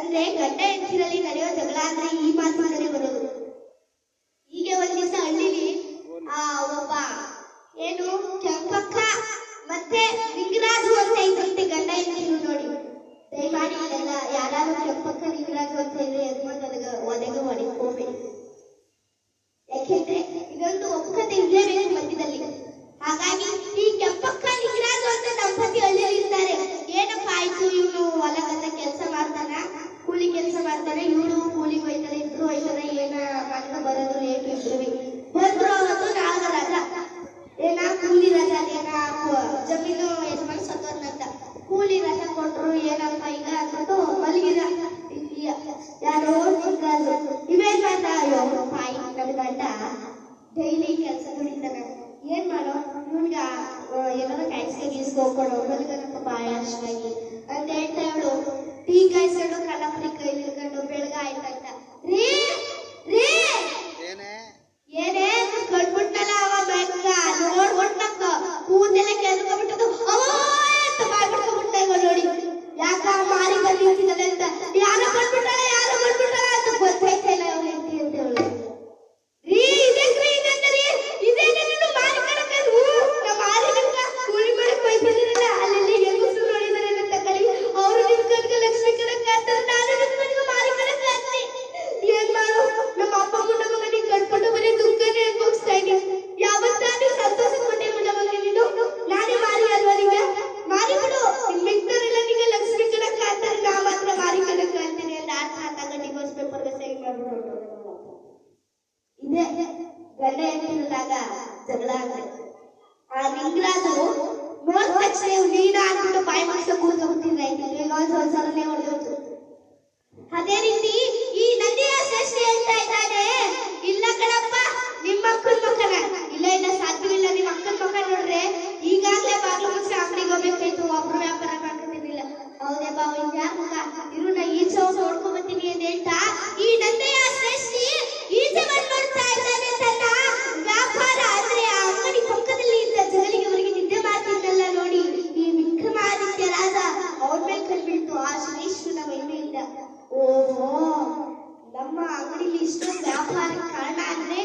ಅಂದ್ರೆ ಗಂಡ ಹೆಂಡತಿರಲ್ಲಿ ನಡೆಯೋ ಜಗಳ ಅಂದ್ರೆ ಈ ಮಾತಿನಲ್ಲಿ ಬರೋದು. ಹೀಗೆ ಒಂದ್ ದಿವಸ ಹಳ್ಳಿಲಿ ಒಬ್ಬ ಏನು ಕೆಂಪಕ್ಕ ಮತ್ತೆ ಲಿಂಗರಾಜು ಅಂತ ಇದ್ದಂತೆ ಗಂಡ ಹೆಂಡತಿರು ನೋಡಿ. ದಯಮಾಡಿ ಇದೆಲ್ಲ ಯಾರು ಕೆಂಪಕ್ಕ ಲಿಂಗರಾಜು ಅಂತ ಇದ್ರೆ ಯಜಮಾನ ಒದಗ ಮಾಡಿ ಹೋಗ್ಬೇಕು. ಯಾಕೆಂದ್ರೆ ಇದೊಂದು ಒಪ್ಪುಕತೆ ಇರಲೇಬೇಕು ಮಧ್ಯದಲ್ಲಿ. ಹಾಗಾಗಿ ಈ ಕೆಂಪಕ್ಕ ಲಿಂಗರಾಜು ಅಂತ ದಂಪತಿ ಹಳ್ಳಿಯಲ್ಲಿ ಇರ್ತಾರೆ. ಏನಪ್ಪ ಆಯ್ತು, ಇವನು ಹೊಲ ಗದ್ದ ಕೆಲಸ ಮಾಡ್ತಾನ, ಕೂಲಿ ಕೆಲಸ ಮಾಡ್ತಾನೆ, ಇವಳು ಕೂಲಿಗೆ ಹೋಯ್ತಾರೆ, ಇಬ್ರು ಹೋಯ್ತಾರೆ. ಏನ ಮನೆಗ ಬರೋದು ಲೇಟ್ ಇದ್ರು ಬಂದ್ರು. ಅವತ್ತು ನಾಗ ರಜಾ, ಏನ ಕೂಲಿ ರಜಾ, ಏನ ಜಮೀನು ಯಜಮಾನ್ ಸತ್ತೋದ್ನಂತ ಕೂಲಿ ರಜಾ ಕೊಟ್ರು. ಏನಪ್ಪ ಈಗ ಅಂದ್ಬಿಟ್ಟು ಮಲಗಿದ ಯಾರೋ ಲಿಂಗರಾಜು. ಇವೇನ್ ಮಾಡ್ತಾರೋ ಪಾಯಿ ನನ್ನ ಗಂಡ ಡೈಲಿ ಕೆಲಸ ದುಡಿತಾನೆ, ಏನ್ ಮಾಡೋ ಇವ್ಗ ಏನಾರ ಕಾಯಿಸ್ಕೊಂಡು ಗೀಸ್ಕೊಡು ಮಲಗನಪ್ಪ ಪಾಯಾಶವಾಗಿ ಅಂತ ಹೇಳ್ತಾ ಇವಳು ಟೀ ಕಾಯಿಸ್ಕೊಂಡು ಕಲ್ಲಪುರಿ ಕೈಲಿ ಇಟ್ಕೊಂಡು ಬೆಳಗ ಆಯ್ತಂತ. ರೀ ರೀ ಏನೇ ಕಟ್ಬಿಟ್ಟಲ್ಲ ಅವ ಬೆಳಗ ನೋಡ್ಬಿಟ್ನಕ್ಕ ಕೂದಲೆಲ್ಲ ಕೆಲ್ಕೊಂಡ್ಬಿಟ್ಟದು ಅಂತ ಮಾಡ್ಬಿಟ್ಕೊಂಡ್ಬಿಟ್ಟ. ಇವ ನೋಡಿ ಯಾಕ ಮಾರಿ ಬಂದಿರ್ತಿದ್ದಲ್ಲ ಅಂತ ಯಾರೋ ಬಂದ್ಬಿಟ್ಟಾಳ ಅಂತ ಗೊತ್ತೈತೆ ಇಲ್ಲ ಅವ್ಳು ಹೆಂಡತಿ ಅಂತ ಹೇಳು. ರೀ ಇದೇನ್ರಿ ಇದೇನ್ರಿ ಇದೇನೇ ನೀನು ಮಾರಿ ಕಣಕದು ನಮ್ಮ ಮಾರಿ ನಿಮ್ಗ ಕೂಲಿ ಮಾಡಕ್ ಹೋಯ್ತಿದ್ದೀರಲ್ಲ ಅಲ್ಲಿ ಹೆಂಗಸರು ನೋಡಿದಾರೆ ಅಂತ ಕಳಿ ಅವರು ನಿಮ್ ಕಣ್ಗೆ ಲಕ್ಷ್ಮಿ ಕಣಕ್ ಅಂತಾರೆ, ನಾನು ನಿಮ್ ಕಣ್ಗೆ ಮಾರಿ ಕಣಕ್ ಅಂತೀನಿ. ಏನ್ ಮಾಡು, ನಮ್ಮ ಅಪ್ಪ ಮುಂಡ ಮಗ ನೀನ್ ಕಟ್ಕೊಂಡು ಬರೀ ದುಃಖನೇ ಅನುಭವಿಸ್ತಾ ಇದ್ದೀನಿ. ಯಾವತ್ತ ನೀವು ಸಂತೋಷ ಕೊಟ್ಟೆ ಮುಂಡ ಮಗ ನೀನು, ನಾನೇ ಮಾರಿ ಅಲ್ವಾ ನಿಂಗೆ ಮಾರಿ ಬಿಡು. ನಿಮ್ ಮಿಕ್ತರೆಲ್ಲ ನಿಂಗೆ ಲಕ್ಷ್ಮಿ ಕಣಕ್ ಅಂತಾರೆ, ನಾ ಮಾತ್ರ ಮಾರಿ ಕಣಕ್ ಅಂತೀನಿ ಅಂತ ಆತ ಡಿವೋರ್ಸ್ ಪೇಪರ್ಗೆ ಸೈನ್ ಮಾಡ್ಬಿಟ್ಟು ಇದೇ ಗಂಡ ಹೆಂಡತಿರಲಾಗ ಜಗಳ ಅಂದ್ರೆ. ಆ ಲಿಂಗರಾಜು ನೋಡ್ ತಕ್ಷಣ ನೀನ ಅಂದ್ಬಿಟ್ಟು ಬಾಯಿ ಮಕ್ಕಳ ಕೂತ್ಕೊಂಡ್ಬಿಟ್ಟಿದ್ರೆ ಈಗ ಒಂದ್ಸಲನೇ ಹೊಡೆದೋಯ್ತು. ಅದೇ ರೀತಿ ಈ ನದಿಯ ಸೃಷ್ಟಿ ಹೇಳ್ತಾ ಇದ್ದಾನೆ, ಇಲ್ಲ ಕಣಪ್ಪ ನಿಮ್ಮ ಅಕ್ಕನ ಮಕ್ಕನ ಇಲ್ಲ ಸಾಧ್ಯವಿಲ್ಲ. ನಿಮ್ಮ ಅಕ್ಕನ ಮಕ್ಕ ನೋಡ್ರೆ ಈಗಾಗ್ಲೇ ಬಾಗ್ಲು ಮುಚ್ಚಿ ಅಂಗಡಿಗೆ ಹೋಗ್ಬೇಕಾಯ್ತು, ಒಬ್ರು ವ್ಯಾಪಾರ ಮಾಡ್ಕೊತಿರ್ಲಿಲ್ಲ. ಹೌದೇ ಬಾವು ಇರು ನಾ ಈಚೆ ಹೋಗಿ ನೋಡ್ಕೊಂಡ್ ಬರ್ತೀನಿ ಅಂತ ಹೇಳ್ತಾ ಈ ನಂದೆಯ ಸೃಷ್ಟಿ ಈಚೆ ಬಂದು ನೋಡ್ತಾ ಇದ್ದಾನೆ. ತನ್ನ ವ್ಯಾಪಾರ ಅಂದ್ರೆ ಆ ಅಂಗಡಿ ಪಕ್ಕದಲ್ಲಿ ಇದ್ದ ಜಗಲಿಗೆ ಅವರಿಗೆ ನಿದ್ದೆ ಮಾಡ್ತಿದ್ದಲ್ಲ ನೋಡಿ. ಈ ವಿಕ್ರಮಾದಿತ್ಯ ರಾಜ ಅವ್ರ ಮೇಲೆ ಕಲ್ಬಿಡ್ತು ಆ ಶ್ರೀಶ್ವರನ ಮಹಿಮೆಯಿಂದ. ಓಹೋ, ನಮ್ಮ ಅಂಗಡಿಲಿ ಇಷ್ಟೊಂದು ವ್ಯಾಪಾರಕ್ಕೆ ಕಾರಣ ಅಂದ್ರೆ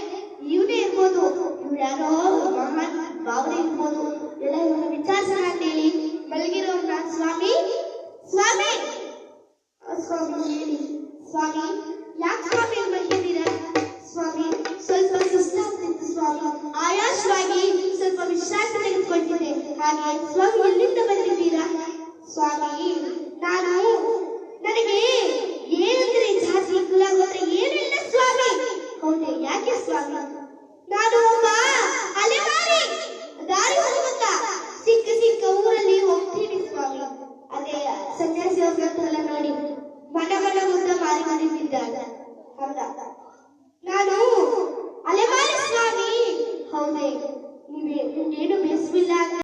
ಇವನೇ ಇರ್ಬೋದು, ಇವ್ರು ಯಾರೋ ಮಹಾನ್ ಭಾವನೆ ಇರ್ಬೋದು. ಎಲ್ಲ ಇವ್ರನ್ನ ವಿಚಾರಿಸೋಣ ಅಂತೇಳಿ ಮಲಗಿರೋರ್ನ ಸ್ವಾಮಿ ಸ್ವಾಮಿ ಸ್ವಾಮಿ ಹೇಳಿ ಸ್ವಾಮಿ, ಯಾಕೆ ಸ್ವಾಮಿ ಮಲಗಿದ್ದೀರಾ ಸ್ವಾಮಿ? ಸ್ವಲ್ಪ ಸುಸ್ತಾಗ್ತಿತ್ತು ಸ್ವಾಮಿ, ಆಯಾಸವಾಗಿ ಸ್ವಲ್ಪ ವಿಶ್ರಾಂತಿ ತೆಗೆದುಕೊಂಡಿದ್ದೆ. ಹಾಗೆ ಸ್ವಾಮಿ ಎಲ್ಲಿಂದ ಬಂದಿದ್ದೀರಾ? ಸ್ವಾಮಿ ನಾನು ನನಗೆ ಏನಂದ್ರೆ ಜಾತಿ ಕುಲ ಹೋದ್ರೆ ಏನೂ ಇಲ್ಲ ಸ್ವಾಮಿ. ಹೌದೇ, ಯಾಕೆ ಸ್ವಾಮಿ? ನಾನು ಒಬ್ಬ ಅಲೆಮಾರಿ, ದಾರಿ ಹೋಗುತ್ತಾ ಸಿಕ್ಕ ಸಿಕ್ಕ ಊರಲ್ಲಿ ಹೋಗ್ತೀನಿ ಸ್ವಾಮಿ. ಅದೇ ಸನ್ಯಾಸಿ ಹೋಗ್ತಾರಲ್ಲ ನೋಡಿ, ಮನ ಮುದ್ದ ಮಾರಿ ಮರಿತಿದ್ದಾಗ ಹೌದ, ನಾನು ಅಲೆಮಾರಿ ಸ್ವಾಮಿ. ಹೌದೇ, ನೀವೇನು ಬೇಸವಿಲ್ಲ